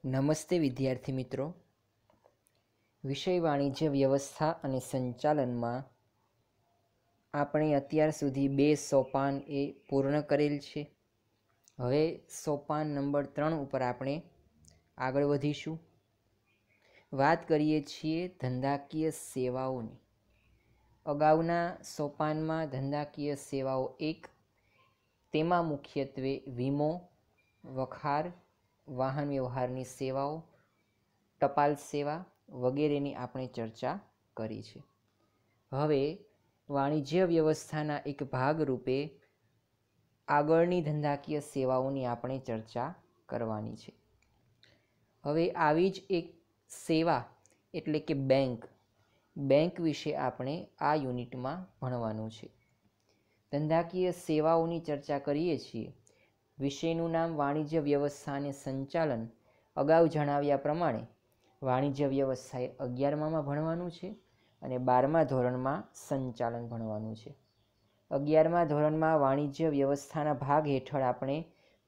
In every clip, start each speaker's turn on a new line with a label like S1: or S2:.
S1: નમસ્તે વિદ્યાર્થી મિત્રો, વિષય વાણિજ્ય વ્યવસ્થા અને સંચાલનમાં આપણે અત્યાર સુધી 2 સોપાન એ પૂર્ણ કરેલ છે. હવે સોપાન નંબર 3 ઉપર આપણે આગળ વધીશું. વાત કરીએ છીએ ધંધાકીય સેવાઓની. અગાઉના સોપાનમાં ધંધાકીય સેવાઓ 1, તેમાં મુખ્યત્વે વીમો, વખાર, વાહન વ્યવહારની સેવાઓ, ટપાલ સેવા વગેરેની આપણે ચર્ચા કરી છે. હવે વાણિજ્ય વ્યવસ્થાના એક ભાગરૂપે આગળની ધંધાકીય સેવાઓની આપણે ચર્ચા કરવાની છે. હવે આવી જ એક સેવા એટલે કે બેંક વિશે આપણે આ યુનિટમાં ભણવાનું છે. ધંધાકીય સેવાઓની ચર્ચા કરીએ છીએ. વિષયનું નામ વાણિજ્ય વ્યવસ્થા અને સંચાલન. અગાઉ જણાવ્યા પ્રમાણે વાણિજ્ય વ્યવસ્થા એ 11મામાં ભણવાનું છે અને 12મા ધોરણમાં સંચાલન ભણવાનું છે. 11મા ધોરણમાં વાણિજ્ય વ્યવસ્થાના ભાગ હેઠળ આપણે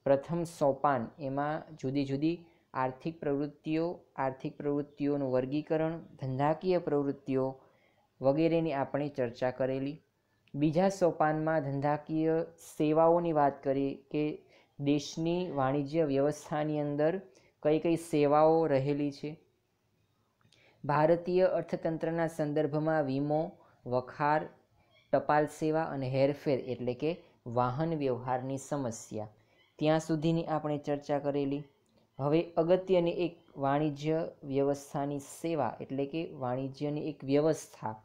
S1: પ્રથમ સોપાન એમાં જુદી જુદી આર્થિક પ્રવૃત્તિઓનું વર્ગીકરણ, ધંધાકીય પ્રવૃત્તિઓ વગેરેની આપણે ચર્ચા કરેલી. બીજા સોપાનમાં ધંધાકીય સેવાઓની વાત કરી કે દેશની વાણિજ્ય વ્યવસ્થાની અંદર કઈ કઈ સેવાઓ રહેલી છે. ભારતીય અર્થતંત્રના સંદર્ભમાં વીમો, વખાર, ટપાલ સેવા અને હેરફેર એટલે કે વાહન વ્યવહારની સમસ્યા, ત્યાં સુધીની આપણે ચર્ચા કરેલી. હવે અગત્યની એક વાણિજ્ય વ્યવસ્થાની સેવા એટલે કે વાણિજ્યની એક વ્યવસ્થા,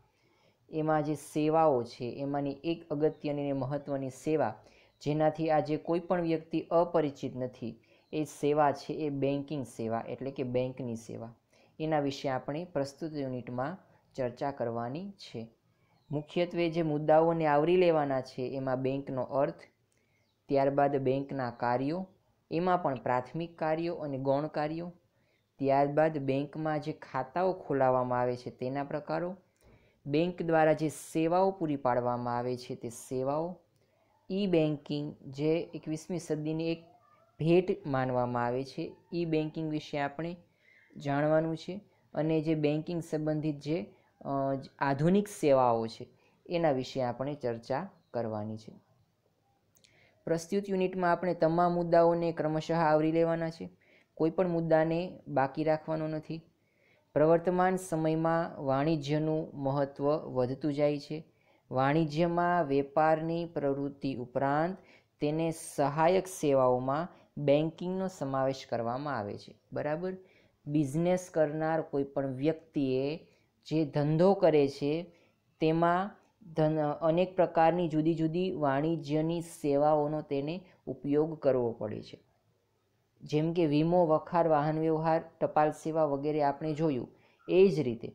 S1: એમાં જે સેવાઓ છે એમાંની એક અગત્યની અને મહત્ત્વની સેવા જેનાથી આજે કોઈ પણ વ્યક્તિ અપરિચિત નથી, એ સેવા છે એ બેન્કિંગ સેવા એટલે કે બેંકની સેવા. એના વિશે આપણે પ્રસ્તુત યુનિટમાં ચર્ચા કરવાની છે. મુખ્યત્વે જે મુદ્દાઓને આવરી લેવાના છે એમાં બેંકનો અર્થ, ત્યારબાદ બેંકના કાર્યો, એમાં પણ પ્રાથમિક કાર્યો અને ગૌણ કાર્યો, ત્યારબાદ બેંકમાં જે ખાતાઓ ખોલાવવામાં આવે છે તેના પ્રકારો, બેંક દ્વારા જે સેવાઓ પૂરી પાડવામાં આવે છે તે સેવાઓ, ઈ બેન્કિંગ જે 21મી સદીની એક ભેટ માનવામાં આવે છે, ઈ બેન્કિંગ વિશે આપણે જાણવાનું છે. અને જે બેન્કિંગ સંબંધિત જે આધુનિક સેવાઓ છે એના વિશે આપણે ચર્ચા કરવાની છે. પ્રસ્તુત યુનિટમાં આપણે તમામ મુદ્દાઓને ક્રમશઃ આવરી લેવાના છે. કોઈ પણ મુદ્દાને બાકી રાખવાનો નથી. પ્રવર્તમાન સમયમાં વાણિજ્યનું મહત્ત્વ વધતું જાય છે. વાણિજ્યમાં વેપારની પ્રવૃત્તિ ઉપરાંત તેને સહાયક સેવાઓમાં બેન્કિંગનો સમાવેશ કરવામાં આવે છે. બરાબર. બિઝનેસ કરનાર કોઈ પણ વ્યક્તિએ જે ધંધો કરે છે તેમાં અનેક પ્રકારની જુદી જુદી વાણિજ્યની સેવાઓનો તેને ઉપયોગ કરવો પડે છે. જેમ કે વીમો, વખાર, વાહન વ્યવહાર, ટપાલ સેવા વગેરે આપણે જોયું. એ જ રીતે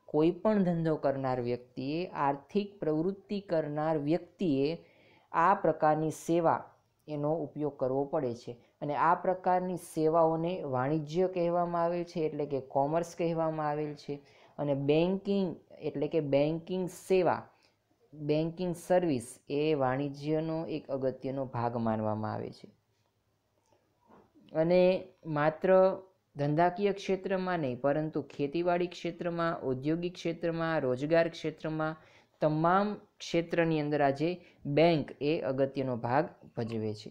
S1: કોઈ પણ ધંધો કરનાર વ્યક્તિએ, આર્થિક પ્રવૃત્તિ કરનાર વ્યક્તિએ આ પ્રકારની સેવા એનો ઉપયોગ કરવો પડે છે. અને આ પ્રકારની સેવાઓને વાણિજ્ય કહેવામાં આવેલ છે એટલે કે કોમર્સ કહેવામાં આવેલ છે. અને બેન્કિંગ એટલે કે બેન્કિંગ સેવા, બેન્કિંગ સર્વિસ એ વાણિજ્યનો એક અગત્યનો ભાગ માનવામાં આવે છે. અને માત્ર ધંધાકીય ક્ષેત્રમાં નહીં પરંતુ ખેતીવાડી ક્ષેત્રમાં, ઔદ્યોગિક ક્ષેત્રમાં, રોજગાર ક્ષેત્રમાં, તમામ ક્ષેત્રની અંદર આજે બેંક એ અગત્યનો ભાગ ભજવે છે.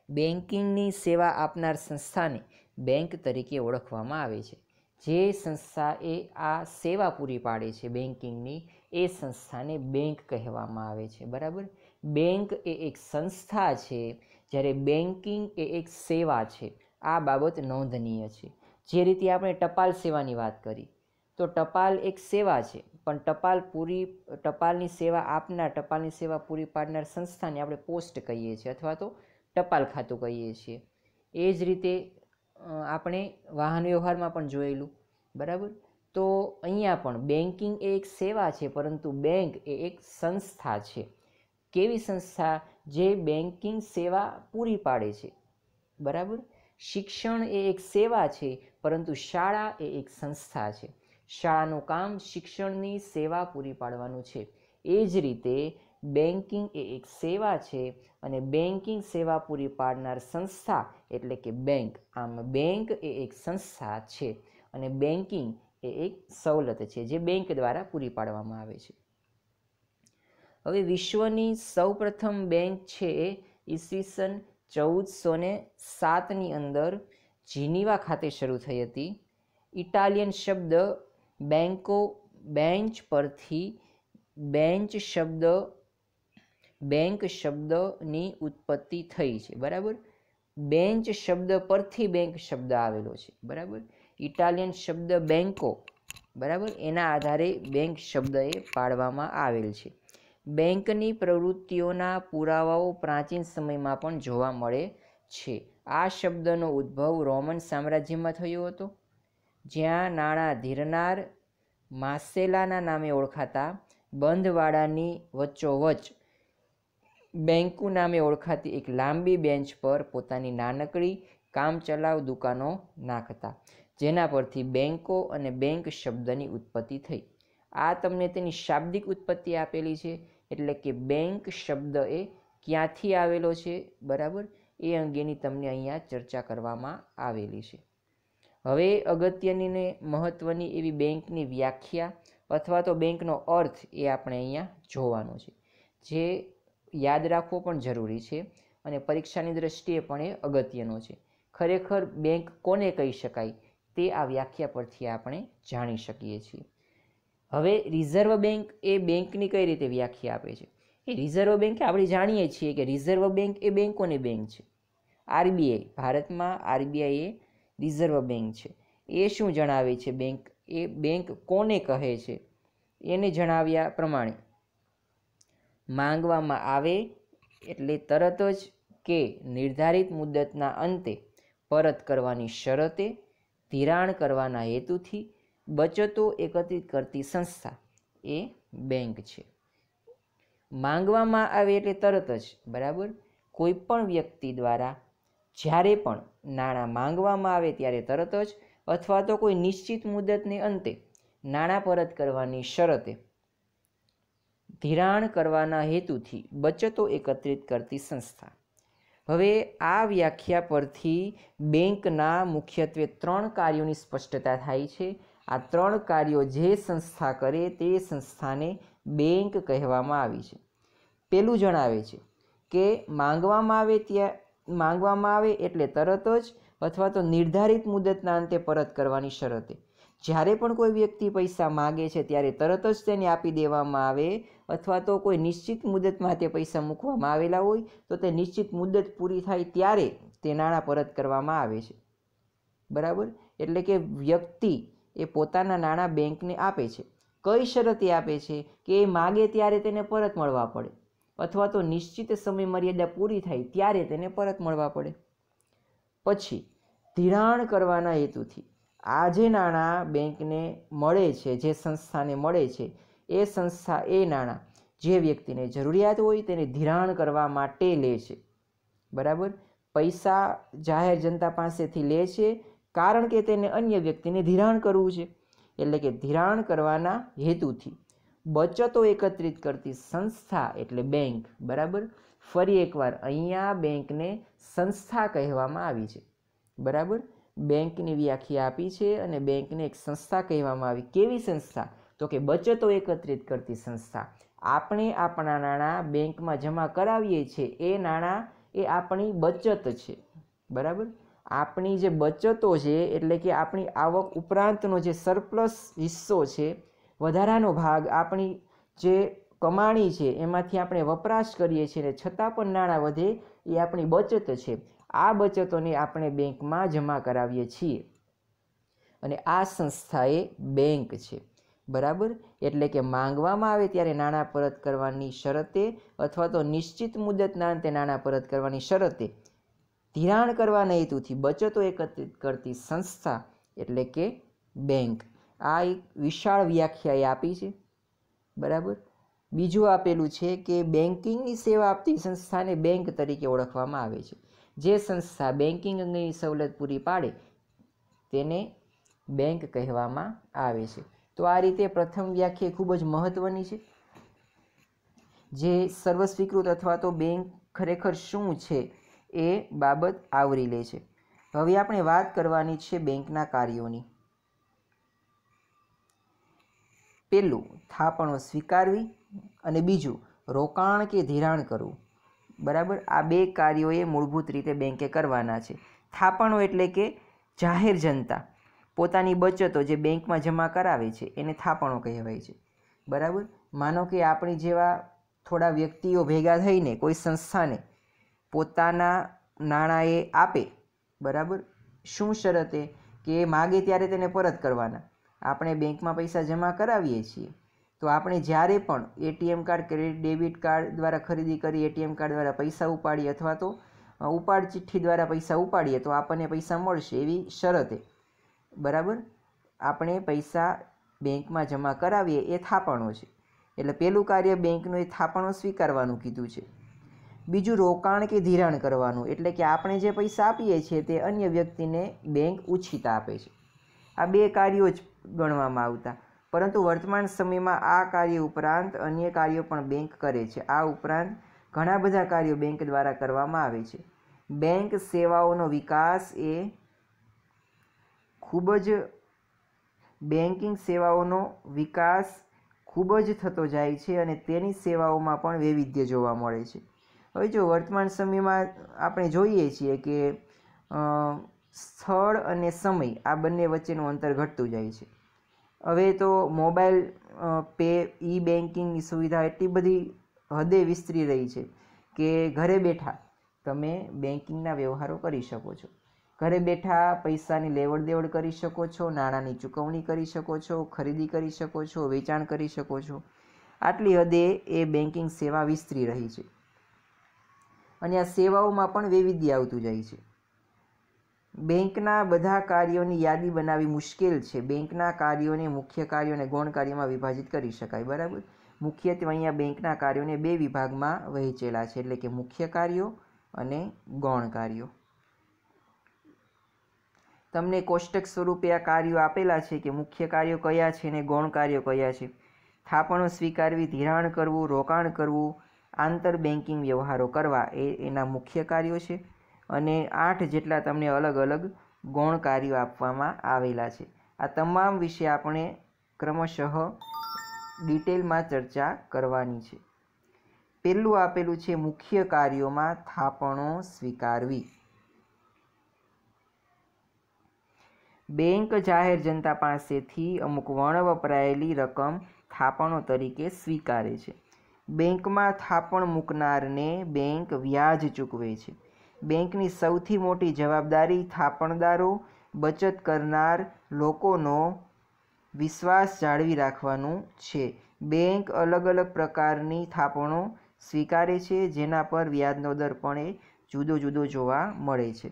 S1: બેન્કિંગની સેવા આપનાર સંસ્થાને બેંક તરીકે ઓળખવામાં આવે છે. જે સંસ્થા એ આ સેવા પૂરી પાડે છે બેન્કિંગની, એ સંસ્થાને બેંક કહેવામાં આવે છે. બરાબર. બેંક એ એક સંસ્થા છે, જ્યારે બેન્કિંગ એ એક સેવા છે. આ બાબત નોંધનીય છે. જે રીતે આપણે ટપાલ સેવાની વાત કરી, તો ટપાલ એક સેવા છે, પણ ટપાલની સેવા આપનાર, ટપાલની સેવા પૂરી પાડનાર સંસ્થાને આપણે પોસ્ટ કહીએ છીએ અથવા તો ટપાલ ખાતું કહીએ છીએ. એ જ રીતે આપણે વાહન વ્યવહારમાં પણ જોયેલું. બરાબર. તો અહીંયા પણ બેન્કિંગ એ એક સેવા છે, પરંતુ બેંક એ એક સંસ્થા છે. કેવી સંસ્થા? જે બેન્કિંગ સેવા પૂરી પાડે છે. બરાબર. શિક્ષણ એ એક સેવા છે, પરંતુ શાળા એ એક સંસ્થા છે. શાળાનું કામ શિક્ષણની સેવા પૂરી પાડવાનું છે. એ જ રીતે બેન્કિંગ એ એક સેવા છે અને બેન્કિંગ સેવા પૂરી પાડનાર સંસ્થા એટલે કે બેંક. આમ બેંક એ એક સંસ્થા છે અને બેન્કિંગ એ એક સવલત છે જે બેંક દ્વારા પૂરી પાડવામાં આવે છે. હવે વિશ્વની સૌપ્રથમ બેંક છે એ ઈસવીસન 1407ની અંદર જીનીવા ખાતે શરૂ થઈ હતી. ઇટાલિયન શબ્દ બેન્કો બેન્ચ પરથી બેન્ચ બેંક શબ્દની ઉત્પત્તિ થઈ છે. બરાબર, બેન્ચ શબ્દ પરથી બેંક શબ્દ આવેલો છે. બરાબર, ઇટાલિયન શબ્દ બેન્કો, બરાબર, એના આધારે બેંક શબ્દ એ પાડવામાં આવેલ છે. બેંકની પ્રવૃત્તિઓના પુરાવાઓ પ્રાચીન સમયમાં પણ જોવા મળે છે. આ શબ્દનો ઉદ્ભવ રોમન સામ્રાજ્યમાં થયો હતો, જ્યાં નાણાં ધીરનાર માસેલાના નામે ઓળખાતા બંધવાડાની વચ્ચોવચ્ચ બેન્કુ નામે ઓળખાતી એક લાંબી બેન્ચ પર પોતાની નાનકડી કામચલાઉ દુકાનો નાખતા, જેના પરથી બેન્કો અને બેંક શબ્દની ઉત્પત્તિ થઈ. આ તમને તેની શાબ્દિક ઉત્પત્તિ આપેલી છે, એટલે કે બેંક શબ્દ એ ક્યાંથી આવેલો છે, બરાબર, એ અંગેની તમને અહીંયા ચર્ચા કરવામાં આવેલી છે. હવે અગત્યની ને મહત્વની એવી બેંકની વ્યાખ્યા અથવા તો બેંકનો અર્થ એ આપણે અહીંયા જોવાનો છે, જે યાદ રાખવો પણ જરૂરી છે અને પરીક્ષાની દ્રષ્ટિએ પણ એ અગત્યનો છે. ખરેખર બેંક કોને કહી શકાય તે આ વ્યાખ્યા પરથી આપણે જાણી શકીએ છીએ. હવે રિઝર્વ બેંક એ બેંકની કઈ રીતે વ્યાખ્યા આપે છે? એ રિઝર્વ બેંક આપણે જાણીએ છીએ કે રિઝર્વ બેંક એ બેંકોની બેંક છે. આરબીઆઈ, ભારતમાં આરબીઆઈ એ રિઝર્વ બેંક છે. એ શું જણાવે છે? બેંક એ બેંક કોને કહે છે એને જણાવ્યા પ્રમાણે માંગવામાં આવે એટલે તરત જ કે નિર્ધારિત મુદતના અંતે પરત કરવાની શરતે, ધિરાણ કરવાના હેતુથી બચતો એકત્રિત કરતી સંસ્થા એ બેંક છે. માંગવામાં આવે એટલે તરત જ, બરાબર, કોઈ પણ વ્યક્તિ દ્વારા જ્યારે પણ નાણાં માંગવામાં આવે ત્યારે તરત જ અથવા તો કોઈ નિશ્ચિત મુદતને અંતે નાણાં પરત કરવાની શરતે, ધિરાણ કરવાના હેતુથી બચતો એકત્રિત કરતી સંસ્થા. હવે આ વ્યાખ્યા પરથી બેંકના મુખ્યત્વે 3 કાર્યોની સ્પષ્ટતા થાય છે. આ 3 કાર્યો જે સંસ્થા કરે તે સંસ્થાને બેંક કહેવામાં આવી છે. પેલું જણાવે છે કે માંગવામાં આવે એટલે તરત જ અથવા તો નિર્ધારિત મુદતના અંતે પરત કરવાની શરતે. જ્યારે પણ કોઈ વ્યક્તિ પૈસા માગે છે ત્યારે તરત જ તેને આપી દેવામાં આવે અથવા તો કોઈ નિશ્ચિત મુદતમાં તે પૈસા મૂકવામાં આવેલા હોય તો તે નિશ્ચિત મુદત પૂરી થાય ત્યારે તે નાણાં પરત કરવામાં આવે છે. બરાબર, એટલે કે વ્યક્તિ એ પોતાના નાણાં બેંકને આપે છે. કઈ શરતે આપે છે? કે એ માગે ત્યારે તેને પરત મળવા પડે અથવા તો નિશ્ચિત સમય મર્યાદા પૂરી થાય ત્યારે તેને પરત મળવા પડે. પછી ધિરાણ કરવાના હેતુથી આ જે નાણાં બેંકને મળે છે, જે સંસ્થાને મળે છે, એ સંસ્થા એ નાણાં જે વ્યક્તિને જરૂરિયાત હોય તેને ધિરાણ કરવા માટે લે છે. બરાબર, પૈસા જાહેર જનતા પાસેથી લે છે કારણ કે તેને અન્ય વ્યક્તિને ધિરાણ કરવું છે, એટલે કે ધિરાણ કરવાના હેતુથી બચતો એકત્રિત કરતી સંસ્થા એટલે બેંક. બરાબર, ફરી એકવાર અહીંયા બેંકને સંસ્થા કહેવામાં આવી છે. બરાબર, બેંકની વ્યાખ્યા આપી છે અને બેંકને એક સંસ્થા કહેવામાં આવી. કેવી સંસ્થા? તો કે બચતો એકત્રિત કરતી સંસ્થા. આપણે આપણા નાણાં બેંકમાં જમા કરાવીએ છીએ એ નાણાં એ આપણી બચત છે. બરાબર, આપણી જે બચતો છે એટલે કે આપણી આવક ઉપરાંતનો જે સરપ્લસ હિસ્સો છે, વધારાનો ભાગ, આપણી જે કમાણી છે એમાંથી આપણે વપરાશ કરીએ છીએ ને છતાં પણ નાણાં વધે એ આપણી બચત છે. આ બચતોને આપણે બેંકમાં જમા કરાવીએ છીએ અને આ સંસ્થા એ બેંક છે. બરાબર, એટલે કે માંગવામાં આવે ત્યારે નાણાં પરત કરવાની શરતે અથવા તો નિશ્ચિત મુદતના અંતે નાણાં પરત કરવાની શરતે ધિરાણ કરવાના હેતુથી બચતો એકત્રિત કરતી સંસ્થા એટલે કે બેંક. આ એક વિશાળ વ્યાખ્યા એ આપી છે. બરાબર, બીજું આપેલું છે કે બેન્કિંગની સેવા આપતી સંસ્થાને બેંક તરીકે ઓળખવામાં આવે છે. જે સંસ્થા બેન્કિંગ અંગેની સવલત પૂરી પાડે તેને બેંક કહેવામાં આવે છે. તો આ રીતે પ્રથમ વ્યાખ્યા ખૂબ જ મહત્વની છે. જે સર્વસ્વીકૃત અથવા તો બેંક ખરેખર શું છે એ બાબત આવરી લે છે. હવે આપણે વાત કરવાની છે બેંકના કાર્યોની. પહેલું થાપણો સ્વીકારવી અને બીજું રોકાણ કે ધિરાણ કરવું. બરાબર, આ બે કાર્યો એ મૂળભૂત રીતે બેંકે કરવાના છે. થાપણો એટલે કે જાહેર જનતા પોતાની બચતો જે બેંકમાં જમા કરાવે છે એને થાપણો કહેવાય છે. બરાબર, માનો કે આપણી જેવા થોડા વ્યક્તિઓ ભેગા થઈને કોઈ સંસ્થાને પોતાના નાણાં એ આપે. બરાબર, શું શરતે કે માગે ત્યારે તેને પરત કરવાના. આપણે બેંકમાં પૈસા જમા કરાવીએ છીએ તો આપણે જ્યારે પણ ATM card, credit debit card દ્વારા ખરીદી કરી, એટીએમ કાર્ડ દ્વારા પૈસા ઉપાડીએ અથવા તો ઉપાડ ચિઠ્ઠી દ્વારા પૈસા ઉપાડીએ તો આપણને પૈસા મળશે એવી શરતે. બરાબર, આપણે પૈસા બેંકમાં જમા કરાવીએ એ થાપણો છે. એટલે પહેલું કાર્ય બેંકનું એ થાપણો સ્વીકારવાનું કીધું છે. બીજું રોકાણ કે ધિરાણ કરવાનું, એટલે કે આપણે જે પૈસા આપીએ છીએ તે અન્ય વ્યક્તિને બેંક ઉછીતા આપે છે. આ બે કાર્યો જ ગણવામાં આવતા, પરંતુ વર્તમાન સમયમાં આ કાર્ય ઉપરાંત અન્ય કાર્યો પણ બેંક કરે છે. આ ઉપરાંત ઘણા બધા કાર્યો બેંક દ્વારા કરવામાં આવે છે. બેંક સેવાઓનો વિકાસ એ બેન્કિંગ સેવાઓનો વિકાસ ખૂબ જ થતો જાય છે અને તેની સેવાઓમાં પણ વૈવિધ્ય જોવા મળે છે. હવે જો વર્તમાન સમયમાં આપણે જોઈએ છીએ કે સ્થળ અને સમય આ બંને વચ્ચેનું અંતર ઘટતું જાય છે. હવે તો મોબાઈલ પે, ઈ બેન્કિંગની સુવિધા એટલી બધી હદે વિસ્તરી રહી છે કે ઘરે બેઠા તમે બેન્કિંગના વ્યવહારો કરી શકો છો. ઘરે બેઠા પૈસાની લેવડ દેવડ કરી શકો છો, નાણાંની ચૂકવણી કરી શકો છો, ખરીદી કરી શકો છો, વેચાણ કરી શકો છો. આટલી હદે એ બેન્કિંગ સેવા વિસ્તરી રહી છે અને આ સેવાઓમાં પણ વૈવિધ્ય આવતું જાય છે. બેંકના બધા કાર્યોની યાદી બનાવવી મુશ્કેલ છે. બેંકના કાર્યોને મુખ્ય કાર્યો અને ગૌણ કાર્યોમાં વિભાજિત કરી શકાય. બરાબર, મુખ્યત્વે અહીંયા બેંકના કાર્યોને બે વિભાગમાં વહેંચેલા છે, એટલે કે મુખ્ય કાર્યો અને ગૌણ કાર્યો. તમને કોષ્ટક સ્વરૂપે આ કાર્યો આપેલા છે કે મુખ્ય કાર્યો કયા છે અને ગૌણ કાર્યો કયા છે. થાપણો સ્વીકારવી, ધિરાણ કરવું, રોકાણ કરવું, આંતર બેન્કિંગ વ્યવહારો કરવા એ એના મુખ્ય કાર્યો છે અને 8 જેટલા તમને અલગ અલગ ગૌણ કાર્યો આપવામાં આવેલા છે. આ તમામ વિશે આપણે ક્રમશઃ ડિટેલમાં ચર્ચા કરવાની છે. પહેલું આપેલું છે મુખ્ય કાર્યોમાં થાપણો સ્વીકારવી. બેંક જાહેર જનતા પાસેથી અમુક વપરાયેલી રકમ થાપણો તરીકે સ્વીકારે છે. બેંકમાં થાપણ મૂકનારને બેંક વ્યાજ ચૂકવે છે. બેંકની સૌથી મોટી જવાબદારી થાપણદારો, બચત કરનાર લોકોનો વિશ્વાસ જાળવી રાખવાનું છે. બેંક અલગ અલગ પ્રકારની થાપણો સ્વીકારે છે જેના પર વ્યાજનો દર પણ એ જુદો જુદો જોવા મળે છે.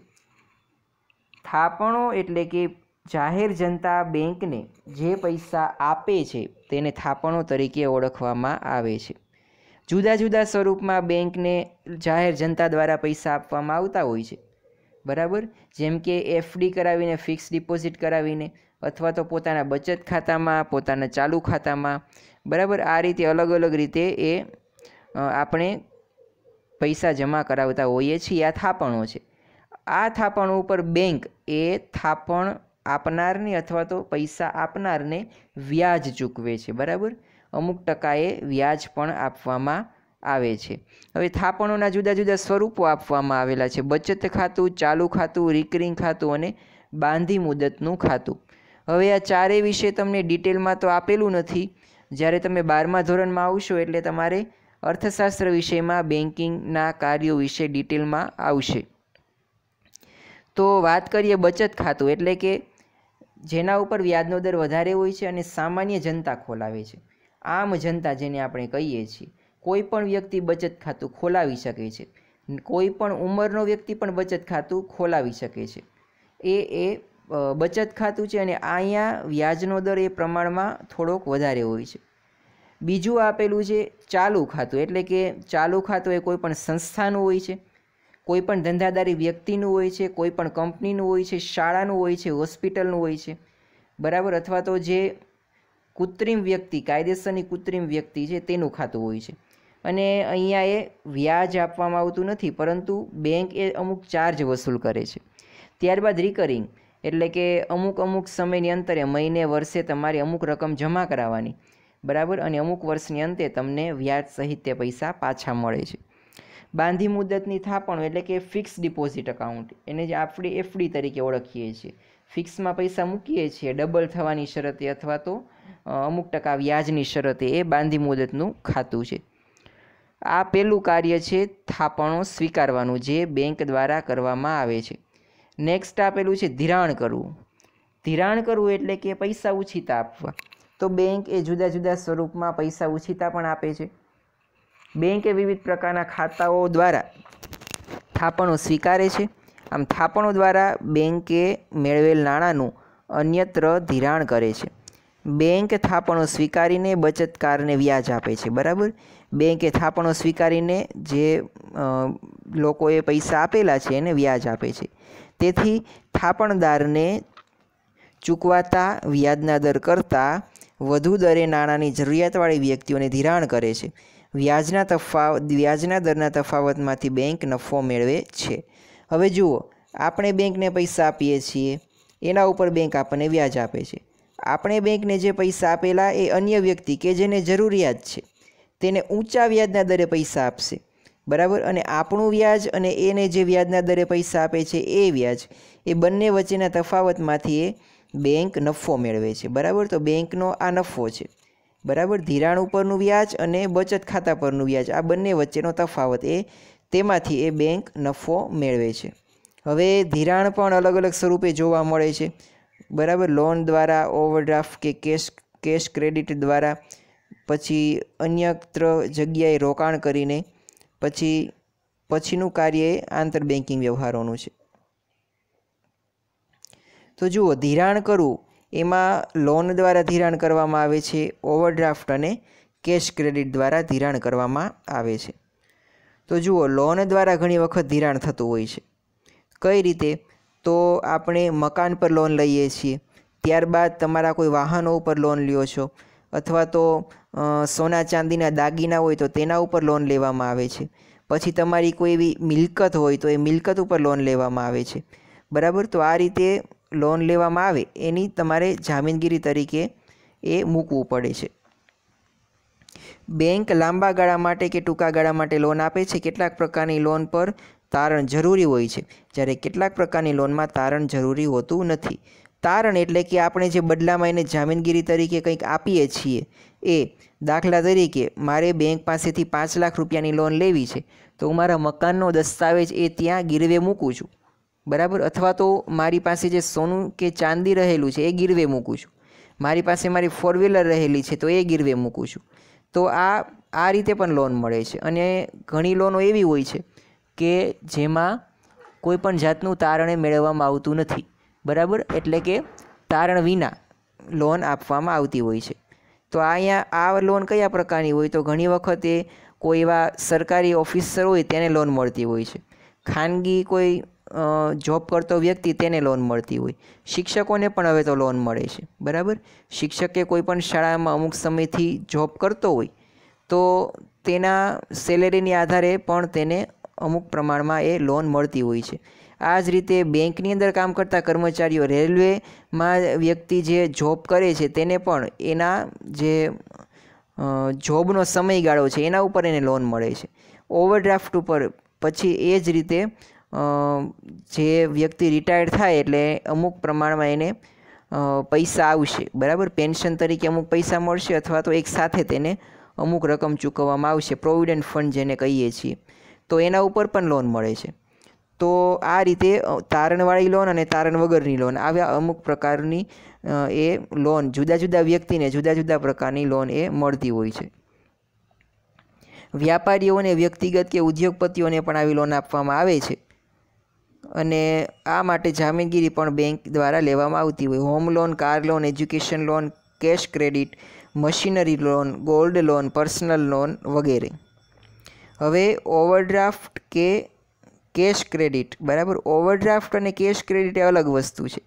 S1: થાપણો એટલે કે જાહેર જનતા બેંકને જે પૈસા આપે છે તેને થાપણો તરીકે ઓળખવામાં આવે છે. જુદા જુદા સ્વરૂપમાં બેંકને જાહેર જનતા દ્વારા પૈસા આપવામાં આવતા હોય છે. બરાબર, જેમ કે એફડી કરાવીને, ફિક્સ ડિપોઝિટ કરાવીને, અથવા તો પોતાના બચત ખાતામાં, પોતાના ચાલુ ખાતામાં. બરાબર, આ રીતે અલગ અલગ રીતે એ આપણે પૈસા જમા કરાવતા હોઈએ છીએ. આ થાપણો છે. આ થાપણો ઉપર બેંક એ થાપણ આપનારને અથવા તો પૈસા આપનારને વ્યાજ ચૂકવે છે. બરાબર, અમુક ટકાએ વ્યાજ પણ આપવામાં આવે છે. હવે થાપણોના જુદા જુદા સ્વરૂપો આપવામાં આવેલા છે: બચત ખાતું, ચાલુ ખાતું, રિકરિંગ ખાતું અને બાંધી મુદતનું ખાતું. હવે આ ચારેય વિશે તમને ડિટેલમાં તો આપેલું નથી. જ્યારે તમે 12મા ધોરણમાં આવશો એટલે તમારે અર્થશાસ્ત્ર વિષયમાં બેન્કિંગના કાર્યો વિશે ડિટેલમાં આવશે. તો વાત કરીએ બચત ખાતું, એટલે કે જેના ઉપર વ્યાજનો દર વધારે હોય છે અને સામાન્ય જનતા ખોલાવે છે. આમ જનતા જેને આપણે કહીએ છીએ. કોઈ પણ વ્યક્તિ બચત ખાતું ખોલાવી શકે છે. કોઈ પણ ઉંમરનો વ્યક્તિ પણ બચત ખાતું ખોલાવી શકે છે. એ બચત ખાતું છે અને અહીંયા વ્યાજનો દર એ પ્રમાણમાં થોડોક વધારે હોય છે. બીજું આપેલું છે ચાલુ ખાતું, એટલે કે ચાલુ ખાતું એ કોઈ પણ સંસ્થાનું હોય છે, કોઈ પણ ધંધાદારી વ્યક્તિનું હોય છે, કોઈ પણ કંપનીનું હોય છે, શાળાનું હોય છે, હોસ્પિટલનું હોય છે. બરાબર, અથવા તો જે કૃત્રિમ વ્યક્તિ, કાયદેસરની કૃત્રિમ વ્યક્તિ છે તેનું ખાતું હોય છે. અને અહીંયા એ વ્યાજ આપવામાં આવતું નથી, પરંતુ બેંક એ અમુક ચાર્જ વસૂલ કરે છે. ત્યારબાદ રિકરિંગ એટલે કે અમુક સમયની અંતરે મહિને વર્ષે તમારે અમુક રકમ જમા કરાવવાની, બરાબર, અને અમુક વર્ષની અંતે તમને વ્યાજ સહિત તે પૈસા પાછા મળે છે. બાંધી મુદતની થાપણો એટલે કે ફિક્સ ડિપોઝિટ અકાઉન્ટ, એને જે આપણે એફડી તરીકે ઓળખીએ છીએ. ફિક્સમાં પૈસા મૂકીએ છીએ ડબલ થવાની શરતે અથવા તો અમુક ટકા વ્યાજની શરતે, એ બાંધી મુદતનું ખાતું છે. આ પહેલું કાર્ય છે થાપણો સ્વીકારવાનું, જે બેંક દ્વારા કરવામાં આવે છે. નેક્સ્ટ આપેલું છે ધિરાણ કરવું. ધિરાણ કરવું એટલે કે પૈસા ઉછીતા આપવા. તો બેંક એ જુદા જુદા સ્વરૂપમાં પૈસા ઉછીતા પણ આપે છે. બેંકે વિવિધ પ્રકારના ખાતાઓ દ્વારા થાપણો સ્વીકારે છે. આમ થાપણો દ્વારા બેંકે મેળવેલ નાણાંનું અન્યત્ર ધિરાણ કરે છે. બેંક થાપણો સ્વીકારીને બચતકારને વ્યાજ આપે છે, બરાબર. બેંકે થાપણો સ્વીકારીને જે લોકોએ પૈસા આપેલા છે એને વ્યાજ આપે છે. તેથી થાપણદારને ચૂકવાતા વ્યાજના દર કરતાં વધુ દરે નાણાંની જરૂરિયાતવાળી વ્યક્તિઓને ધિરાણ કરે છે. વ્યાજના દરના તફાવતમાંથી બેંક નફો મેળવે છે. હવે જુઓ, આપણે બેંકને પૈસા આપીએ છીએ, એના ઉપર બેંક આપણને વ્યાજ આપે છે. આપણે બેંકને જે પૈસા આપેલા એ અન્ય વ્યક્તિ કે જેને જરૂરિયાત છે તેને ઊંચા વ્યાજના દરે પૈસા આપશે, બરાબર. અને આપણું વ્યાજ અને એને જે વ્યાજના દરે પૈસા આપે છે એ વ્યાજ, એ બંને વચ્ચેના તફાવતમાંથી એ બેંક નફો મેળવે છે, બરાબર. તો બેંકનો આ નફો છે, બરાબર. ધિરાણ ઉપરનું વ્યાજ અને બચત ખાતા પરનું વ્યાજ, આ બંને વચ્ચેનો તફાવત, તેમાંથી એ બેંક નફો મેળવે છે. હવે ધિરાણ પણ અલગ અલગ સ્વરૂપે જોવા મળે છે, બરાબર. લોન દ્વારા, ઓવરડ્રાફ્ટ કે કેશ ક્રેડિટ દ્વારા, પછી અન્યત્ર જગ્યાએ રોકાણ કરીને, પછીનું કાર્ય એ આંતર બેન્કિંગ વ્યવહારોનું છે. તો જુઓ, ધિરાણ કરવું એમાં લોન દ્વારા ધિરાણ કરવામાં આવે છે, ઓવરડ્રાફ્ટ અને કેશ ક્રેડિટ દ્વારા ધિરાણ કરવામાં આવે છે. તો જુઓ, લોન દ્વારા ઘણી વખત ધિરાણ થતું હોય છે. કઈ રીતે? તો આપણે મકાન પર લોન લઈએ છીએ, ત્યારબાદ તમારા કોઈ વાહનો ઉપર લોન લ્યો છો, અથવા તો સોના ચાંદીના દાગીના હોય તો તેના ઉપર લોન લેવામાં આવે છે. પછી તમારી કોઈ એવી મિલકત હોય તો એ મિલકત ઉપર લોન લેવામાં આવે છે, બરાબર. તો આ રીતે લોન લેવામાં આવે એની તમારે જામીનગીરી તરીકે એ મૂકવું પડે છે. બેંક લાંબા ગાળા માટે કે ટૂંકા ગાળા માટે લોન આપે છે. કેટલાક પ્રકારની લોન પર તારણ જરૂરી હોય છે, જ્યારે કેટલાક પ્રકારની લોનમાં તારણ જરૂરી હોતું નથી. તારણ એટલે કે આપણે જે બદલામાં એને જામીનગીરી તરીકે કંઈક આપીએ છીએ એ. દાખલા તરીકે મારે બેંક પાસેથી 5 લાખ રૂપિયાની લોન લેવી છે, તો હું મારા મકાનનો દસ્તાવેજ એ ત્યાં ગીરવે મૂકું છું, બરાબર. અથવા તો મારી પાસે જે સોનું કે ચાંદી રહેલું છે એ ગીરવે મૂકું છું. મારી પાસે મારી 4 વ્હીલર રહેલી છે તો એ ગીરવે મૂકું છું. તો આ રીતે પણ લોન મળે છે. અને ઘણી લોનો એવી હોય છે કે જેમાં કોઈ પણ જાતનું તારણે મેળવવામાં આવતું નથી, બરાબર. એટલે કે તારણ વિના લોન આપવામાં આવતી હોય છે. તો અહીંયા આ લોન કયા પ્રકારની હોય? તો ઘણી વખત એ કોઈ એવા સરકારી ઓફિસર હોય તેને લોન મળતી હોય છે, ખાનગી કોઈ જોબ કરતો વ્યક્તિ તેને લોન મળતી હોય, શિક્ષકોને પણ હવે તો લોન મળે છે, બરાબર. શિક્ષકે કોઈ પણ શાળામાં અમુક સમયથી જોબ કરતો હોય તો તેના સેલેરીની આધારે પણ તેને અમુક પ્રમાણમાં એ લોન મળતી હોય છે. આ જ રીતે બેંકની અંદર કામ કરતા કર્મચારીઓ, રેલવેમાં વ્યક્તિ જે જોબ કરે છે તેને પણ એના જે જોબનો સમયગાળો છે એના ઉપર એને લોન મળે છે, ઓવરડ્રાફ્ટ ઉપર. પછી એ જ રીતે જે વ્યક્તિ રિટાયર્ડ થાય એટલે અમુક પ્રમાણમાં એને પૈસા આવશે, બરાબર. પેન્શન તરીકે અમુક પૈસા મળશે, અથવા તો એક સાથે તેને અમુક રકમ ચૂકવવામાં આવશે, પ્રોવિડન્ટ ફંડ જેને કહીએ છીએ, તો એના ઉપર પણ લોન મળે છે. તો આ રીતે તારણવાળી લોન અને તારણ વગરની લોન, આવ્યા અમુક પ્રકારની એ લોન જુદા જુદા વ્યક્તિને જુદા જુદા પ્રકારની લોન એ મળતી હોય છે. વ્યાપારીઓને, વ્યક્તિગત કે ઉદ્યોગપતિઓને પણ આવી લોન આપવામાં આવે છે. અને આ માટે જામીનગીરી પણ બેંક દ્વારા લેવામાં આવતી હોય. Home loan, car loan, education loan, cache credit, machinery loan, gold loan, personal loan વગેરે. હવે ઓવરડ્રાફ્ટ કે કેશ ક્રેડિટ, બરાબર. ઓવરડ્રાફ્ટ અને કેશ ક્રેડિટ એ અલગ વસ્તુ છે.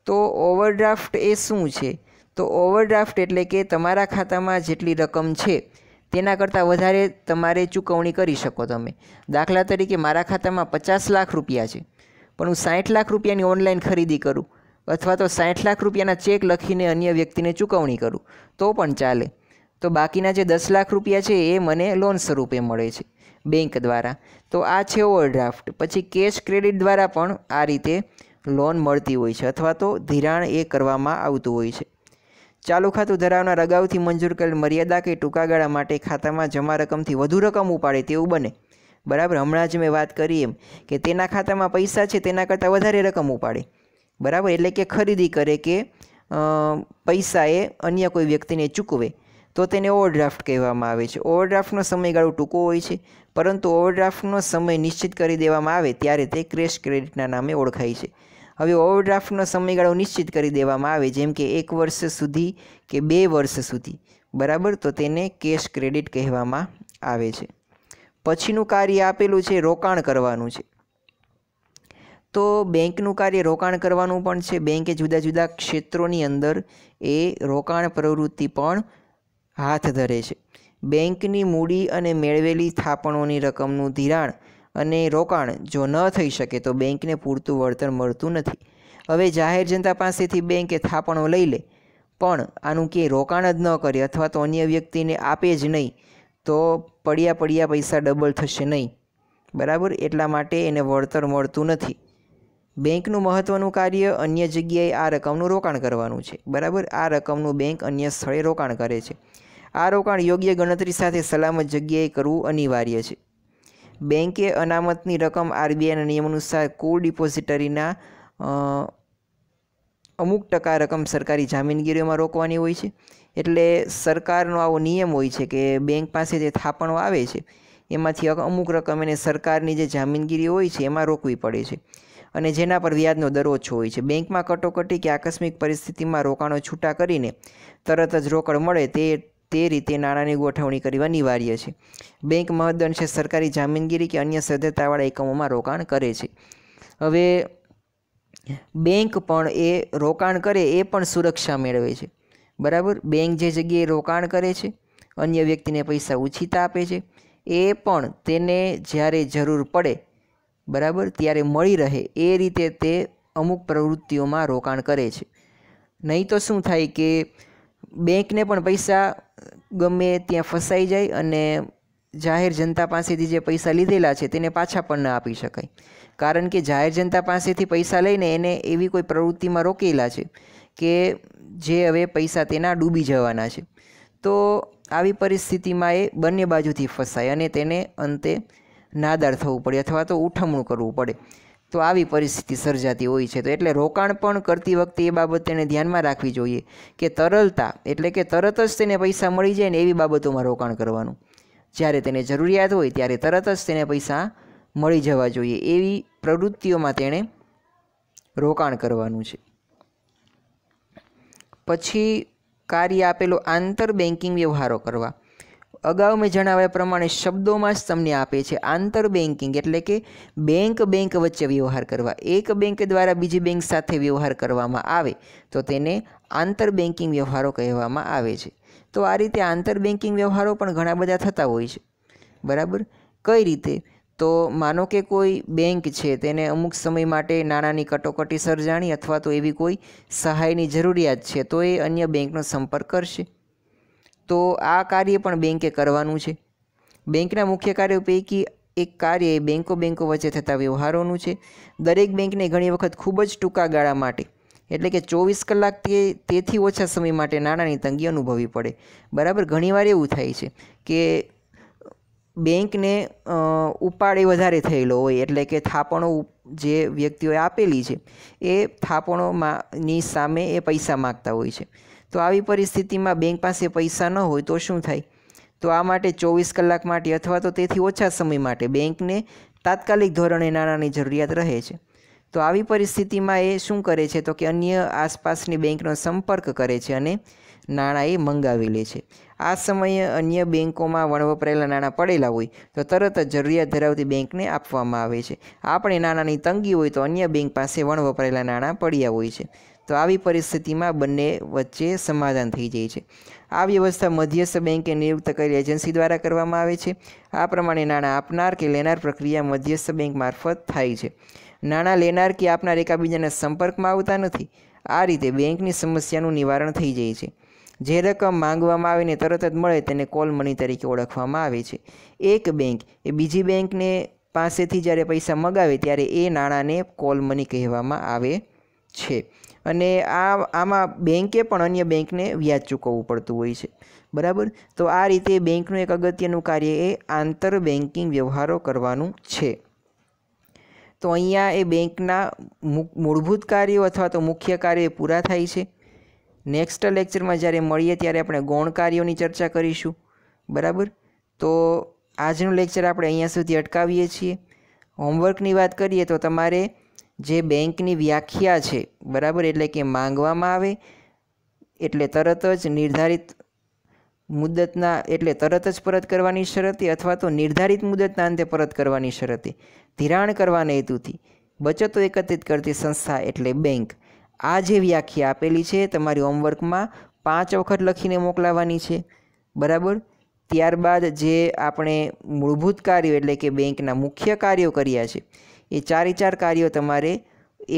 S1: તો ઓવરડ્રાફ્ટ એ શું છે? તો ઓવરડ્રાફ્ટ એટલે કે તમારા ખાતામાં જેટલી રકમ છે તેના કરતાં વધારે તમારે ચૂકવણી કરી શકો તમે. દાખલા તરીકે મારા ખાતામાં 50 લાખ રૂપિયા છે, પણ હું 60 લાખ રૂપિયાની ઓનલાઈન ખરીદી કરું અથવા તો 60 લાખ રૂપિયાના ચેક લખીને અન્ય વ્યક્તિને ચૂકવણી કરું તો પણ ચાલે. તો બાકીના જે 10 લાખ રૂપિયા છે એ મને લોન સ્વરૂપે મળે છે બેંક દ્વારા. તો આ છે ઓવરડ્રાફ્ટ. પછી કેશ ક્રેડિટ દ્વારા પણ આ રીતે લોન મળતી હોય છે અથવા તો ધિરાણ એ કરવામાં આવતું હોય છે. ચાલુ ખાતું ધરાવનાર અગાઉથી મંજૂર કરેલ મર્યાદા કે ટૂંકા ગાળા માટે ખાતામાં જમા રકમથી વધુ રકમ ઉપાડે તેવું બને. બરાબર, હમણાં જ મેં વાત કરી એમ કે તેના ખાતામાં પૈસા છે તેના કરતાં વધારે રકમ ઉપાડે. બરાબર, એટલે કે ખરીદી કરે કે પૈસા એ અન્ય કોઈ વ્યક્તિને ચૂકવે તો તેને ઓવરડ્રાફ્ટ કહેવામાં આવે છે. ઓવરડ્રાફ્ટનો સમયગાળો ટૂંકો હોય છે, પરંતુ ઓવરડ્રાફ્ટનો સમય નિશ્ચિત કરી દેવામાં આવે ત્યારે તે કેશ ક્રેડિટના નામે ઓળખાય છે. હવે ઓવરડ્રાફ્ટનો સમયગાળો નિશ્ચિત કરી દેવામાં આવે, જેમ કે 1 વર્ષ સુધી કે 2 વર્ષ સુધી, બરાબર, તો તેને કેશ ક્રેડિટ કહેવામાં આવે છે. પછીનું કાર્ય આપેલું છે રોકાણ કરવાનું છે. તો બેંકનું કાર્ય રોકાણ કરવાનું પણ છે. બેંકે જુદા જુદા ક્ષેત્રોની અંદર એ રોકાણ પ્રવૃત્તિ પણ હાથ ધરે છે. બેંકની મૂડી અને મેળવેલી થાપણોની રકમનું ધિરાણ અને રોકાણ જો ન થઈ શકે તો બેંકને પૂરતું વળતર મળતું નથી. હવે જાહેર જનતા પાસેથી બેંકે થાપણો લઈ લે પણ આનું કે રોકાણ જ ન કરે અથવા તો અન્ય વ્યક્તિને આપે જ નહીં તો પડ્યા પૈસા ડબલ થશે નહીં. બરાબર, એટલા માટે એને વળતર મળતું નથી. બેંકનું મહત્ત્વનું કાર્ય અન્ય જગ્યાએ આ રકમનું રોકાણ કરવાનું છે. બરાબર, આ રકમનું બેંક અન્ય સ્થળે રોકાણ કરે છે. આ રોકાણ યોગ્ય ગણતરી સાથે સલામત જગ્યાએ કરવું અનિવાર્ય છે. બેંકે અનામતની રકમ આરબીઆઈના નિયમ અનુસાર કુલ ડિપોઝિટરીના અમુક ટકા રકમ સરકારી જામીનગીરીઓમાં રોકવાની હોય છે. એટલે સરકારનો આવો નિયમ હોય છે કે બેંક પાસે જે થાપણો આવે છે એમાંથી અમુક રકમ એને સરકારની જે જામીનગીરી હોય છે એમાં રોકવી પડે છે અને જેના પર વ્યાજનો દર ઓછો હોય છે. બેંકમાં કટોકટી કે આકસ્મિક પરિસ્થિતિમાં રોકાણો છૂટા કરીને તરત જ રોકડ મળે તે રીતે નાણાંની ગોઠવણી કરવી અનિવાર્ય છે. બેંક મહદઅંશે સરકારી જામીનગીરી કે અન્ય સદ્ધરતાવાળા એકમોમાં રોકાણ કરે છે. હવે બેંક પણ એ રોકાણ કરે એ પણ સુરક્ષા મેળવે છે. બરાબર, બેંક જે જગ્યાએ રોકાણ કરે છે અન્ય વ્યક્તિને પૈસા ઉછીતા આપે છે એ પણ તેને જ્યારે જરૂર પડે, બરાબર, ત્યારે મળી રહે એ રીતે તે અમુક પ્રવૃત્તિઓમાં રોકાણ કરે છે. નહીં તો શું થાય કે બેંકને પણ પૈસા ગમે ત્યાં ફસાઈ જાય અને જાહેર જનતા પાસેથી જે પૈસા લીધેલા છે તેને પાછા પણ ન આપી શકાય. કારણ કે જાહેર જનતા પાસેથી પૈસા લઈને એને એવી કોઈ પ્રવૃત્તિમાં રોકેલા છે કે જે હવે પૈસા તેના ડૂબી જવાના છે. તો આવી પરિસ્થિતિમાં એ બંને બાજુથી ફસાય અને તેને અંતે નાદાર થવું પડે અથવા તો ઉઠમણું કરવું પડે. તો આવી પરિસ્થિતિ સર્જાતી હોય છે. તો એટલે રોકાણ પણ કરતી વખતે એ બાબત તેને ધ્યાનમાં રાખવી જોઈએ કે તરલતા એટલે કે તરત જ તેને પૈસા મળી જાય ને એવી બાબતોમાં રોકાણ કરવાનું. જ્યારે તેને જરૂરિયાત હોય ત્યારે તરત જ તેને પૈસા મળી જવા જોઈએ એવી પ્રવૃત્તિઓમાં તેણે રોકાણ કરવાનું છે. પછી કાર્ય આપેલું આંતર બેન્કિંગ વ્યવહારો કરવા. અગાઉ મેં જણાવ્યા પ્રમાણે શબ્દોમાં જ તમને આપે છે. આંતર બેન્કિંગ એટલે કે બેંક વચ્ચે વ્યવહાર કરવા. એક બેંક દ્વારા બીજી બેંક સાથે વ્યવહાર કરવામાં આવે તો તેને આંતર બેન્કિંગ વ્યવહારો કહેવામાં આવે છે. તો આ રીતે આંતર બેન્કિંગ વ્યવહારો પણ ઘણા બધા થતા હોય છે. બરાબર, કઈ રીતે? તો માનો કે કોઈ બેંક છે તેને અમુક સમય માટે નાણાંની કટોકટી સર્જાણી અથવા તો એવી કોઈ સહાયની જરૂરિયાત છે તો એ અન્ય બેંકનો સંપર્ક કરશે. તો આ કાર્ય પણ બેંકે કરવાનું છે. બેંકના મુખ્ય કાર્યો પૈકી એક કાર્ય એ બેંકો વચ્ચે થતા વ્યવહારોનું છે. દરેક બેંકને ઘણી વખત ખૂબ જ ટૂંકા ગાળા માટે એટલે કે 24 કલાક તેથી ઓછા સમય માટે નાણાંની તંગી અનુભવવી પડે. બરાબર, ઘણીવાર એવું થાય છે કે બેંકને ઉપાડે વધારે થયેલો હોય એટલે કે થાપણો જે વ્યક્તિઓએ આપેલી છે એ થાપણોની સામે એ પૈસા માગતા હોય છે. તો આવી પરિસ્થિતિમાં બેંક પાસે પૈસા ન હોય તો શું થાય? તો આ માટે 24 કલાક માટે અથવા તો તેથી ઓછા સમય માટે બેંકને તાત્કાલિક ધોરણે નાણાંની જરૂરિયાત રહે છે. તો આવી પરિસ્થિતિમાં એ શું કરે છે તો કે અન્ય આસપાસની બેંકનો સંપર્ક કરે છે અને નાણાં એ મંગાવી લે છે. આ સમયે અન્ય બેંકોમાં વણવપરાયેલા નાણાં પડેલા હોય તો તરત જ જરૂરિયાત ધરાવતી બેંકને આપવામાં આવે છે. આપણે નાણાંની તંગી હોય તો અન્ય બેંક પાસે વણવપરાયેલા નાણાં પડ્યા હોય છે તો આવી પરિસ્થિતિમાં બંને વચ્ચે સમાધાન થઈ જાય છે। આ વ્યવસ્થા મધ્યસ્થ બેંકે નિયુક્ત કરેલી એજન્સી દ્વારા કરવામાં આવે છે। આ પ્રમાણે નાણાં આપનાર કે લેનાર પ્રક્રિયા મધ્યસ્થ બેંક મારફત થાય છે। નાણાં લેનાર કે આપનાર એકબીજાના સંપર્કમાં આવતા નથી। આ રીતે બેંકની સમસ્યાનું નિવારણ થઈ જાય છે। જે રકમ માંગવામાં આવીને તરત જ મળે તેને કોલ મની તરીકે ઓળખવામાં આવે છે। એક બેંક એ બીજી બેંકને પાસેથી જ્યારે પૈસા મગાવે ત્યારે એ નાણાંને કોલ મની કહેવામાં આવે છે। અને આમાં બેંકે પણ અન્ય બેંકને વ્યાજ ચૂકવવું પડતું હોય છે, બરાબર। તો આ રીતે બેંકનું એક અગત્યનું કાર્ય એ આંતર બેન્કિંગ વ્યવહારો કરવાનું છે। તો અહીંયા એ બેંકના મૂળભૂત કાર્યો અથવા તો મુખ્ય કાર્યો પૂરા થાય છે। નેક્સ્ટ લેક્ચરમાં જ્યારે મળીએ ત્યારે આપણે ગૌણ કાર્યોની ચર્ચા કરીશું, બરાબર। તો આજનું લેક્ચર આપણે અહીંયા સુધી અટકાવીએ છીએ। હોમવર્કની વાત કરીએ તો તમારે જે બેંકની વ્યાખ્યા છે, બરાબર, એટલે કે માંગવામાં આવે એટલે તરત જ નિર્ધારિત મુદતના એટલે તરત જ પરત કરવાની શરતે અથવા તો નિર્ધારિત મુદતના અંતે પરત કરવાની શરતે, ધિરાણ કરવાના હેતુથી બચતો એકત્રિત કરતી સંસ્થા એટલે બેંક, આ જે વ્યાખ્યા આપેલી છે તમારી હોમવર્કમાં 5 વખત લખીને મોકલાવવાની છે, બરાબર। ત્યારબાદ જે આપણે મૂળભૂત કાર્યો એટલે કે બેંકના મુખ્ય કાર્યો કર્યા છે એ 4 કાર્યો તમારે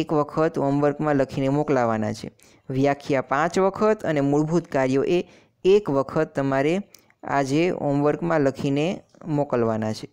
S1: એક વખત હોમવર્કમાં લખીને મોકલાવાના છે। વ્યાખ્યા 5 વખત અને મૂળભૂત કાર્યો એ 1 વખત તમારે આજે હોમવર્કમાં લખીને મોકલવાના છે।